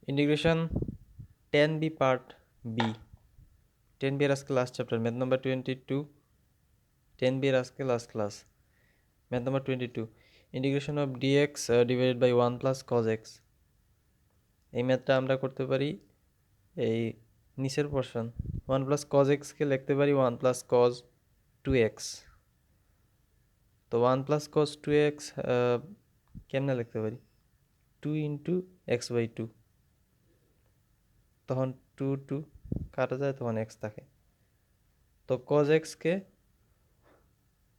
Integration 10b part B 10b एयर आजके last chapter math number 22 10b एयर आजके last class math number 22 integration of dx divided by 1 plus cos x এই ম্যাথটা আমরা করতে পারি এই নিচের পোরশন 1 প্লাস cos x কে লিখতে পারি 1 প্লাস cos 2x তো 1 প্লাস cos 2x কেমনে লিখতে পারি 2 ইনটু x বাই 2 তখন 2 2 কাটা যায় তখন x থাকে তো cos x কে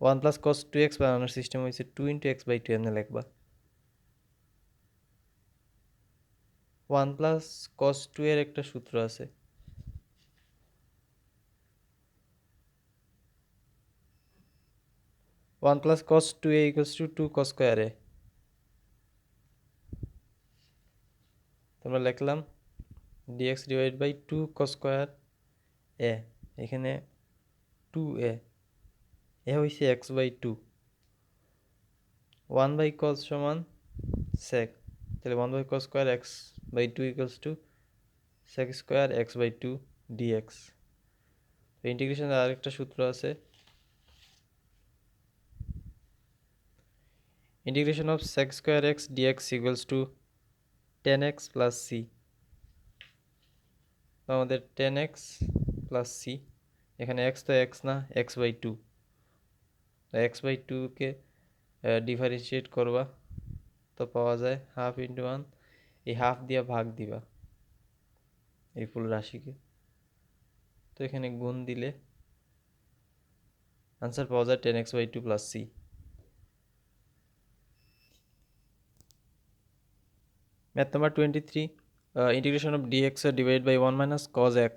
1 প্লাস cos 2x বানানোর সিস্টেম হইছে 2 ইনটু x বাই 2 এমনি লিখবা 1 প্লাস cos 2 এর একটা সূত্র আছে 1 plus cos 2a equals to 2 cos square a তোমরা লিখলাম dx divide by 2 cos square a এখানে 2a এ হইছে x বাই 2 1 বাই cos সমান sec তাহলে 1 by cos square x by 2 equals to sec square x by 2 dx তো ইন্টিগ্রেশনের আরেকটা সূত্র আছে integration of sec square x dx equals to 10x plus c তো আমাদের 10x plus c এখানে x তো x না x by 2 তো x by 2 কে ডিফারেন্সিয়েট করবা তো পাওয়া যায় হাফ ইন্টু 1 এই হাফ দিয়া ভাগ দিবা এই ফুল রাশিকে তো এখানে গুণ দিলে आंसर পাওয়া যায় 10x by 2 plus c math number 23 integration of dx divide by 1 minus cos x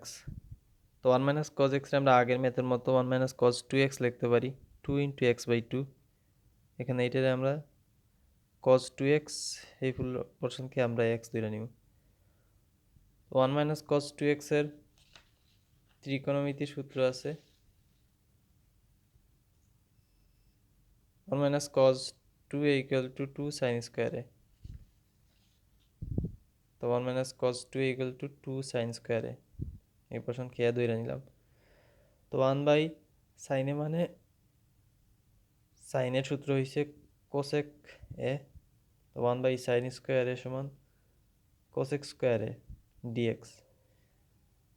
তো 1 minus cos x রে আমরা আগের ম্যাথের মতো 1 minus cos 2x লিখতে পারি 2 into x by 2 এখানে এটারে আমরা cos 2x এই ফুল পোরশনকে আমরা x ধরে নিব 1 minus cos 2x এর ত্রিকোণমিতির সূত্র আছে 1 minus cos 2a equal to 2 sin square a তো 1 minus cos 2a equal to 2 sin square a এই পোরশন কে ধরে নিলাম তো 1 বাই sin a মানে sin এর সূত্র হইছে cosec a তো 1 বাই sin স্কয়ার a সমান cosec স্কয়ার a dx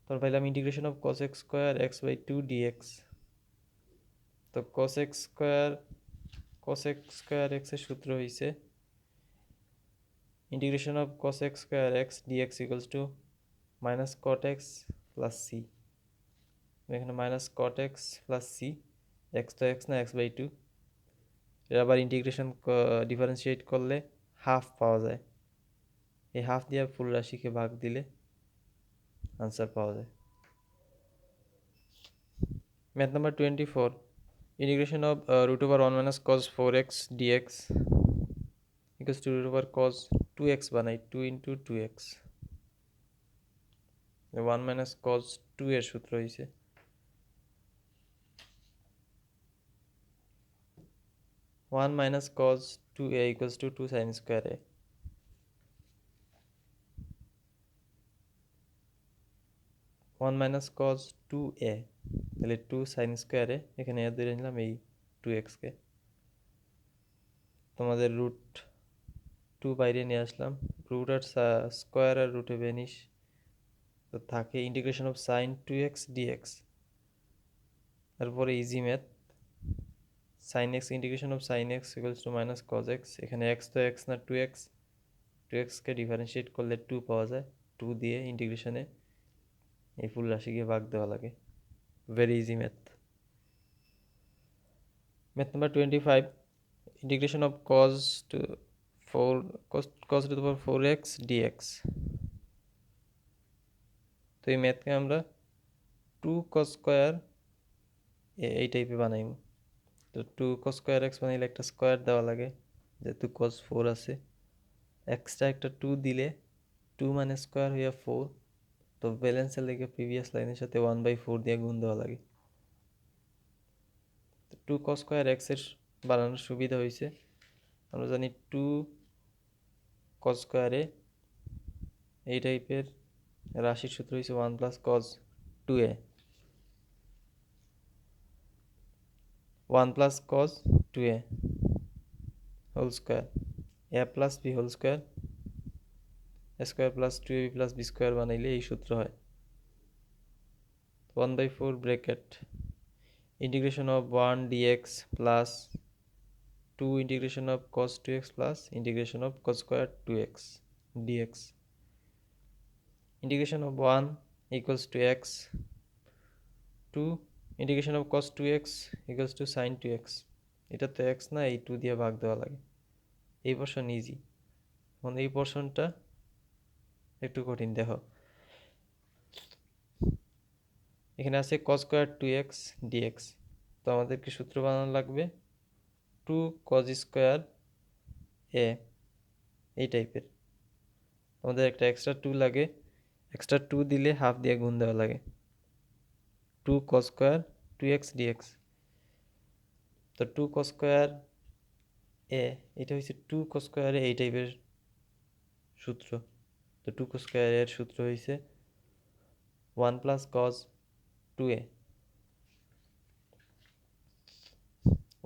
তো পাইলাম integration of cosec square x by 2 dx তো cosec স্কয়ার x এর সূত্র হইছে integration of cosec square x dx equals to minus cot x plus c এখানে minus cot x plus c x তো x না x by 2 এর আবার integration differentiate করলে হাফ পাওয়া যায় এই হাফ দিয়ে ফুল রাশিকে ভাগ দিলে आंसर পাওয়া যায় math number 24 integration of root over 1 minus cos 4x dx equals to root over cos 2x বানাই 2 into 2x 1 minus cos 2 এর সূত্র হইছে 1 minus cos 2a equals to 2 sin square a 1 minus cos 2a তাহলে 2 sin square a এখানে এ ধরে নিলাম এই 2x কে তোমাদের রুট 2 বাইরে নিয়ে আসলাম রুট আর স্কয়ার আর রুটে ভ্যানিশ তো থাকে integration of sin 2x dx তারপরে easy math sin x integration of sin x equals to minus cos x এখানে x তো x না 2x কে ডিফারেন্সিয়েট করলে 2 পাওয়া যায় 2 দিয়ে ইন্টিগ্রেশনে এই ফুল রাশিকে ভাগ দেওয়া লাগে very easy math math number 25 integration of cos to 4 cos to the power 4x dx তো এই ম্যাথকে আমরা 2 cos স্কয়ার এই টাইপে বানাইমু তো 2 cos স্কয়ার x বানাইলে একটা স্কয়ার দেওয়া লাগে যেহেতু cos 4 আছে এক্সট্রা একটা 2 দিলে 2 মানে স্কয়ার হইয়া 4 তো ব্যালেন্সের লেগে প্রিভিয়াস লাইনের সাথে 1/4 দিয়ে গুণ দেওয়া লাগে 2 cos স্কয়ার x এর বানানোর সুবিধা হইছে আমরা জানি 2 cos স্কয়ারে এই টাইপের রাশির সূত্র হচ্ছে 1 plus cos 2a, 1 plus cos 2a whole square, a plus b whole square, a square plus 2ab plus b square বানাইলে এই সূত্র হয়। 1/4 bracket integration of 1 dx plus 2 integration of cos 2x plus integration of cos square 2x dx. Integration of 1 equals to x, 2 integration of cos 2x equals to sin 2x. এটা তো x না, এই 2 দিয়ে ভাগ দেওয়া লাগে। এই পোর্শন ইজি, এখন এই পোর্শনটা একটু কঠিন। দেখো এখানে আছে cos square 2x dx, তো আমাদেরকে সূত্র বানানো লাগবে 2 cos square a, এই টাইপের। আমাদের একটা এক্সট্রা 2 লাগে, এক্সট্রা 2 দিলে হাফ দিয়ে গুণ দেওয়া লাগে, 2 cos square 2x dx। তো 2 cos square a, এটা হচ্ছে 2 cos square a এই টাইপের সূত্র। তো 2 cos square a এর সূত্র হয়েছে 1 plus cos 2a,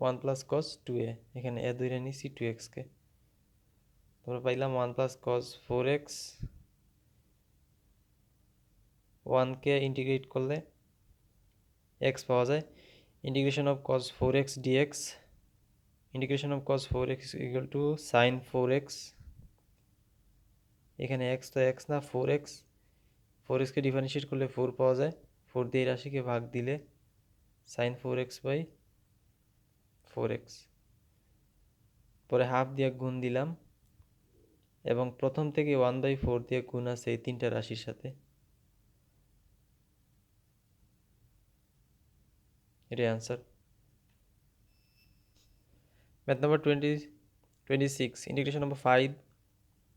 1 plus cos 2a, এখানে a ধরে নিছি 2x কে, তারপর পাইলাম 1 প্লাস cos 4x, 1 কে ইন্টিগ্রেট করলে x পাওয়া যায়। Integration of cos 4x dx, integration of cos 4x equal to sin 4x, এখানে x তো x না 4x, 4x কে ডিফারেন্সিয়েট করলে 4 পাওয়া যায়, 4 দিয়ে এই রাশিকে ভাগ দিলে sin 4x বাই 4x, পরে হাফ দিয়ে গুণ দিলাম, এবং প্রথম থেকে 1/4 দিয়ে গুণ আছে এই তিনটা রাশির সাথে, এটাই answer. Math number 26, integration number 5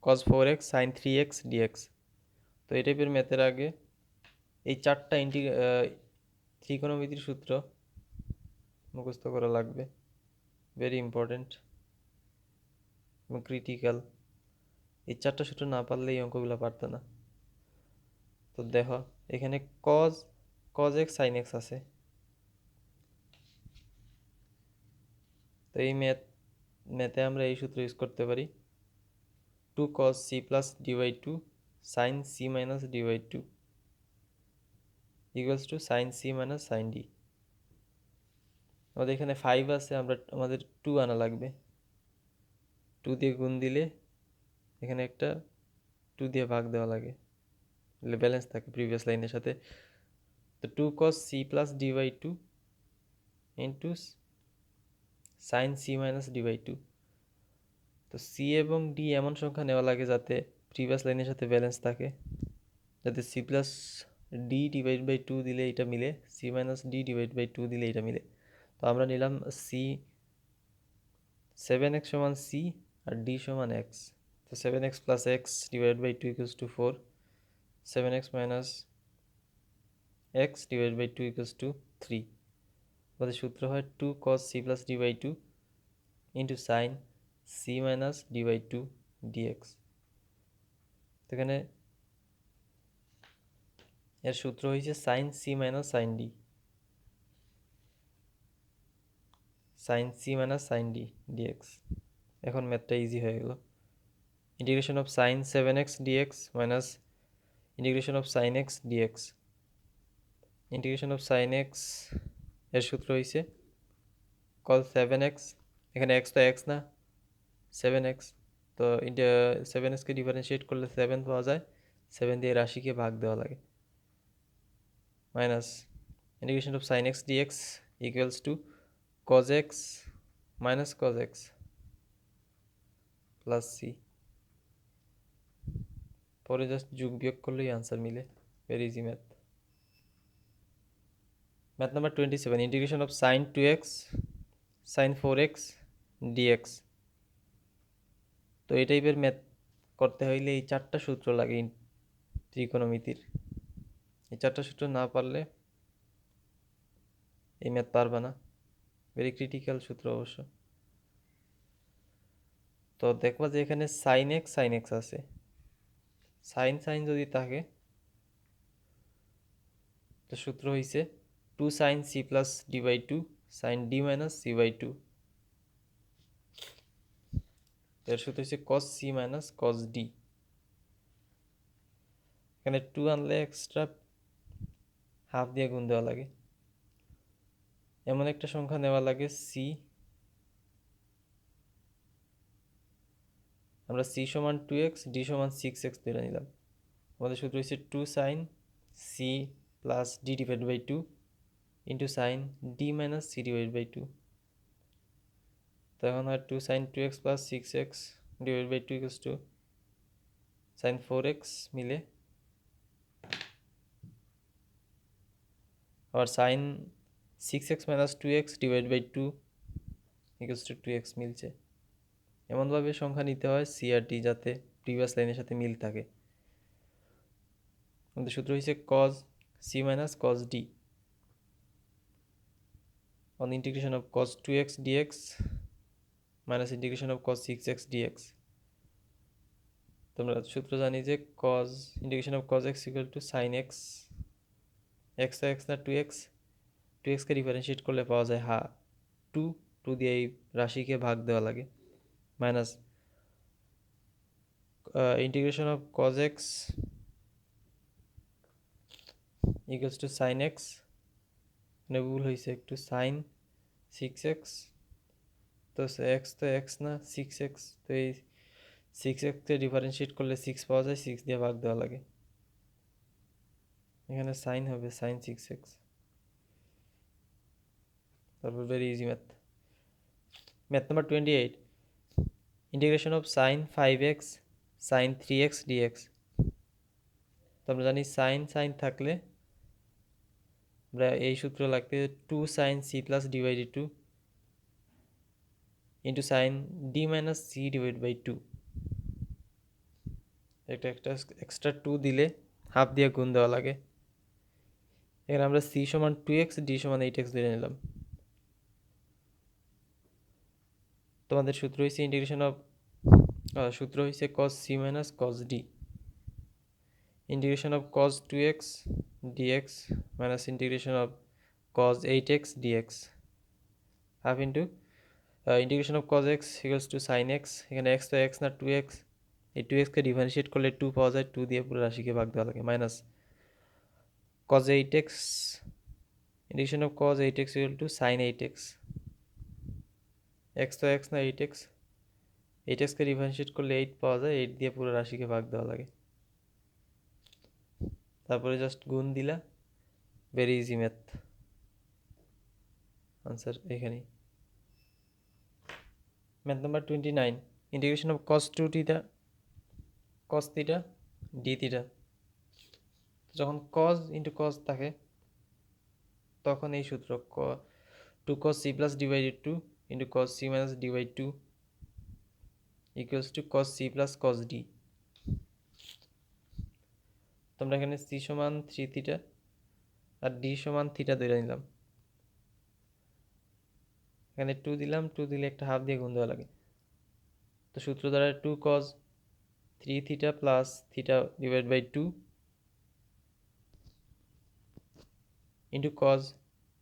cos 4x sin 3x dx। তো এই টাইপের ম্যাথের আগে এই চারটা ত্রিকোণমিতির সূত্র মুখস্থ করা লাগবে, ভেরি ইম্পর্টেন্ট এবং ক্রিটিক্যাল। এই চারটা সূত্র না পারলে এই অঙ্কগুলো পারতো না। তো দেখো এখানে cos x sin x আছে, তো এই ম্যাথে আমরা এই সূত্র ইউজ করতে পারি 2 cos c plus d by 2 sin c minus d by 2 equals to sin c minus sin d। আমাদের এখানে 5 আছে, আমাদের 2 আনা লাগবে, 2 দিয়ে গুণ দিলে এখানে একটা 2 দিয়ে ভাগ দেওয়া লাগে, ব্যালেন্স থাকে প্রিভিয়াস লাইনের সাথে। তো 2 cos c plus d by 2 into sin c minus d by 2। তো c এবং d এমন সংখ্যা নেওয়া লাগে যাতে প্রিভিয়াস লাইনের সাথে ব্যালেন্স থাকে, যাতে c plus d divide by 2 দিলে এটা মিলে, c minus d divide by 2 দিলে এটা মিলে। তো আমরা নিলাম c 7x সমান c আর d সমান x। তো 7x plus x divide by 2 equals to 4, 7x minus x divide by 2 equals to 3। আমাদের সূত্র হয় 2 cos c plus d by 2 into sine c minus d by 2 dx। এখানে এর সূত্র হয়েছে sine c minus sine d, sine c minus sine d dx। এখন ম্যাথটা easy হয়ে গেল। Integration of sine 7x dx minus integration of sine x dx। Integration of sine x এর সূত্র হয়েছে cos 7x, এখানে x তো x না 7x, তো 7x কে ডিফারেন্সিয়েট করলে 7 পাওয়া যায়, 7 দিয়ে রাশিকে ভাগ দেওয়া লাগে, minus integration of sine x dx equals to cos x minus cos x plus c, পরে জাস্ট যোগ বিয়োগ করলেই আনসার মিলে, very easy math. Math number 27, integration of sine 2x sine 4x dx। তো এই টাইপের ম্যাথ করতে হইলে এই চারটা সূত্র লাগে ত্রিকোণমিতির, এই চারটা সূত্র না পারলে এই ম্যাথ পারবা না, ভেরি ক্রিটিক্যাল সূত্র অবশ্য। তো দেখবা যে এখানে সাইন এক্স আছে, সাইন সাইন যদি থাকে তো সূত্র হইছে 2 sine c plus d by 2 sine d minus c by 2। এর সূত্র হচ্ছে cos c minus cos d. এখানে 2 আনলে এক্সট্রা হাফ দিয়ে গুণ দেওয়া লাগে। এমন একটা সংখ্যা নেওয়া লাগে সি, আমরা সি সমান 2x ডি সমান 6x ধরে নিলাম। আমাদের সূত্র হচ্ছে 2 sine c plus d divide by 2 into sine d minus c divide by 2। তখন হয় 2 sine 2x plus 6x divide by 2 equals to sine 4x মিলে, আবার sine 6x minus 2x divide by 2 equals to 2x মিলছে। এমনভাবে সংখ্যা নিতে হয় c আর ডি যাতে প্রিভিয়াস লাইনের সাথে মিল থাকে। আমাদের সূত্র হচ্ছে cos c minus cos d on the integration of cos 2x dx minus integration of cos 6x dx। তোমরা সূত্র জানি যে cos integration of cos x equal to sin x, x তো x না 2x, 2x কে differentiate করলে পাওয়া যায় 2, 2 দিয়ে এই রাশিকে ভাগ দেওয়া লাগে, minus integration of cos x equals to sin x, মানে ভুল হয়েছে একটু, sin 6x, তো x তো x না 6x, তো এই 6x কে ডিফারেন্সিয়েট করলে 6 পাওয়া যায়, 6 দিয়ে ভাগ দেওয়া লাগে, এখানে সাইন হবে sin 6x। তারপর very easy math, math number 28, integration of sin 5x sin 3x dx। তো আমরা জানি সাইন সাইন থাকলে আমরা এই সূত্র লাগতে 2 sine c plus d by 2 into sine d minus c divide by 2। একটা এক্সট্রা 2 দিলে হাফ দিয়ে গুণ দেওয়া লাগে। এখানে আমরা সি সমান 2x ডি সমান 8x ধরে নিলাম। তোমাদের সূত্র হয়েছে ইন্টিগ্রেশন অফ সূত্র হয়েছে cos c minus cos d, integration of cos 2x dx minus integration of cos 8x dx half into integration of cos x equals to sin x, এখানে x তো x না 2x, এই 2x কে differentiate করলে 2 পাওয়া যায়, 2 দিয়ে পুরো রাশিকে ভাগ দেওয়া লাগে, minus cos 8x, integration of cos 8x equal to sin 8x, x তো x না 8x, 8x কে ডিফারেন্সিয়েট করলে 8 পাওয়া যায়, 8 দিয়ে পুরো রাশিকে ভাগ দেওয়া লাগে, তারপরে জাস্ট গুণ দিলা, ভেরি ইজি ম্যাথ, আনসার এখানেই। Math number 29, integration of cos 2 theta cos theta d theta. যখন cos ইন্টু cos থাকে তখন এই সূত্র 2 cos c plus d by 2 into cos c minus d by 2 equals to cos c plus cos d। তোমরা এখানে c সমান 3 theta আর d সমান থিটা ধরে নিলাম, এখানে 2 দিলাম, 2 দিলে একটা হাফ দিয়ে গুণ দেওয়া লাগে, তো সূত্র দ্বারা 2 cos 3 theta plus theta divide by 2 into cos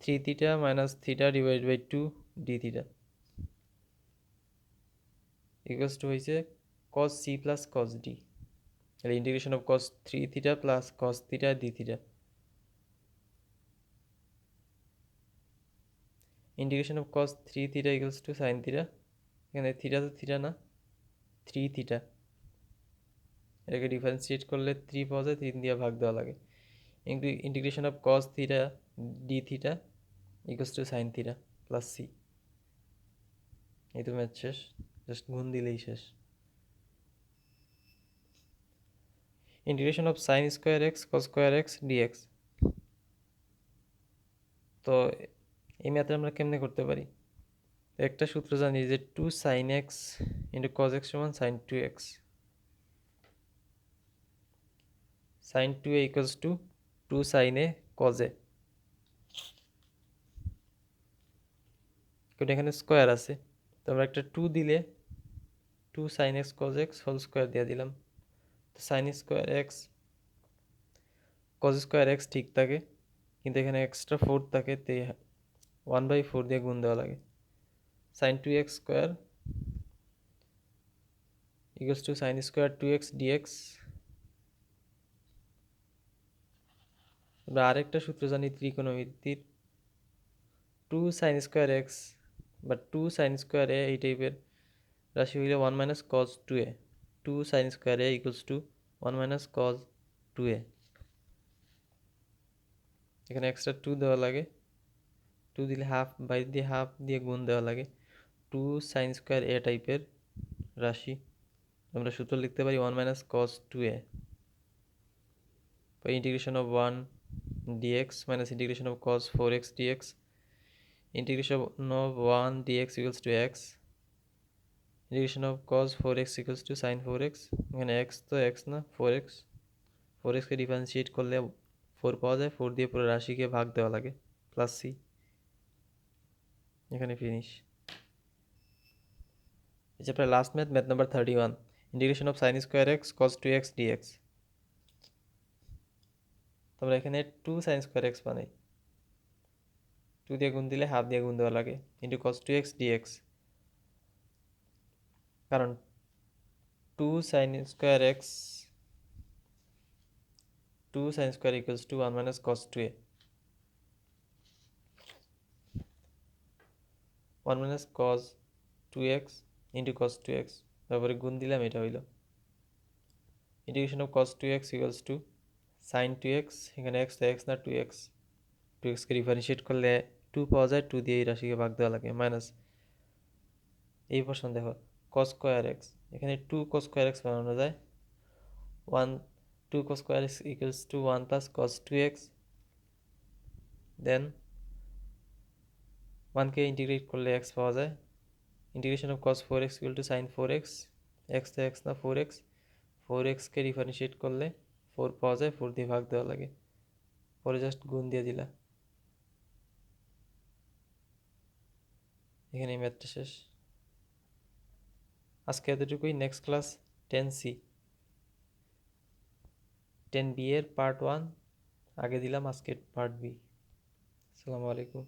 3 theta minus theta divide by 2 d theta equals to হয়েছে cos c plus cos d, তাহলে integration of cos 3 theta plus cos theta d theta, integration of cos 3 theta equals to sin theta, এখানে theta তো theta না 3 theta, এটাকে differentiate করলে 3 পাওয়া যায়, 3 দিয়ে ভাগ দেওয়া লাগে, integration of cos theta d theta equals to sin theta plus c। এই তো ম্যাথ শেষ, জাস্ট গুণ দিলেই শেষ। Integration of sin square x cos square x dx. তো এই ম্যাথটা আমরা কেমনে করতে পারি, একটা সূত্র জানি যে 2 sin x into cos x সমান sin 2x, sin 2a equals to 2 sin a cos a, কারণ এখানে স্কোয়ার আছে, তো আমরা একটা 2 দিলে 2 sin x cos x whole square দিয়ে দিলাম, তো sine square x cos square x ঠিক থাকে, কিন্তু এখানে এক্সট্রা 4 থাকে, তে 1/4 দিয়ে গুণ দেওয়া লাগে। Sine 2x square equals to sine square 2x dx. আমরা আরেকটা সূত্র জানি ত্রিকোণমিতির, 2 সাইন স্কোয়ার এক্স বা 2 সাইন স্কোয়ার এ এই টাইপের রাশি হইলে 1 minus cause 2a। 2 sine square A equals to 1 minus cause 2a। এখানে এক্সট্রা 2 দেওয়া লাগে, 2 দিলে হাফ, বাইরে দিয়ে হাফ দিয়ে গুণ দেওয়া লাগে। 2 সাইন স্কোয়ার এ টাইপের রাশি আমরা সূত্র লিখতে পারি 1 minus cause 2a। Integration of 1 dx minus integration of cos 4x dx, integration of 1 dx equals to x, integration of cos 4x equals to sin 4x। এখানে x তো x না, 4x, 4x কে differentiate করলে 4 পাওয়া যায়, 4 দিয়ে পুরো রাশিকে ভাগ দেওয়া লাগে, প্লাস c। এখানে ফিনিশ। এই chapter last math number 31, integration of sin square x cos 2x dx। তোমরা এখানে 2 sin স্কোয়ার x বানাই, 2 দিয়ে গুণ দিলে হাফ দিয়ে গুণ দেওয়া লাগে, ইন্টু cos 2x dx। কারণ 2 sin square x 2 sin square equals to 1 minus cos 2a। 1 minus cos 2x into cos 2x, তারপরে গুণ দিলাম, এটা হইল integration of cos 2x equals to sin 2x। এখানে x তো x না, 2x, 2x কে differentiate করলে 2 পাওয়া যায়, 2 দিয়ে এই রাশিকে ভাগ দেওয়া লাগে, মাইনাস এই পোর্শন দেখো cos স্কোয়ার x, এখানে 2 cos স্কোয়ার x বানানো যায়, 2 cos square x equals to 1 plus cos 2x। Then 1 কে ইন্টিগ্রেট করলে x পাওয়া যায়, integration of cos 4x equal to sin 4x, x তো x না, 4x, 4x কে ডিফারেন্সিয়েট করলে 4 পাওয়া যায়, 4 দিয়ে ভাগ দেওয়া লাগে, পরে জাস্ট গুণ দিয়ে দিলা। এখানে ম্যাথটা শেষ। আজকে এতটুকুই। নেক্সট ক্লাস 10C, 10B এর পার্ট 1 আগে দিলাম, আজকের পার্ট বি। আসসালামু আলাইকুম।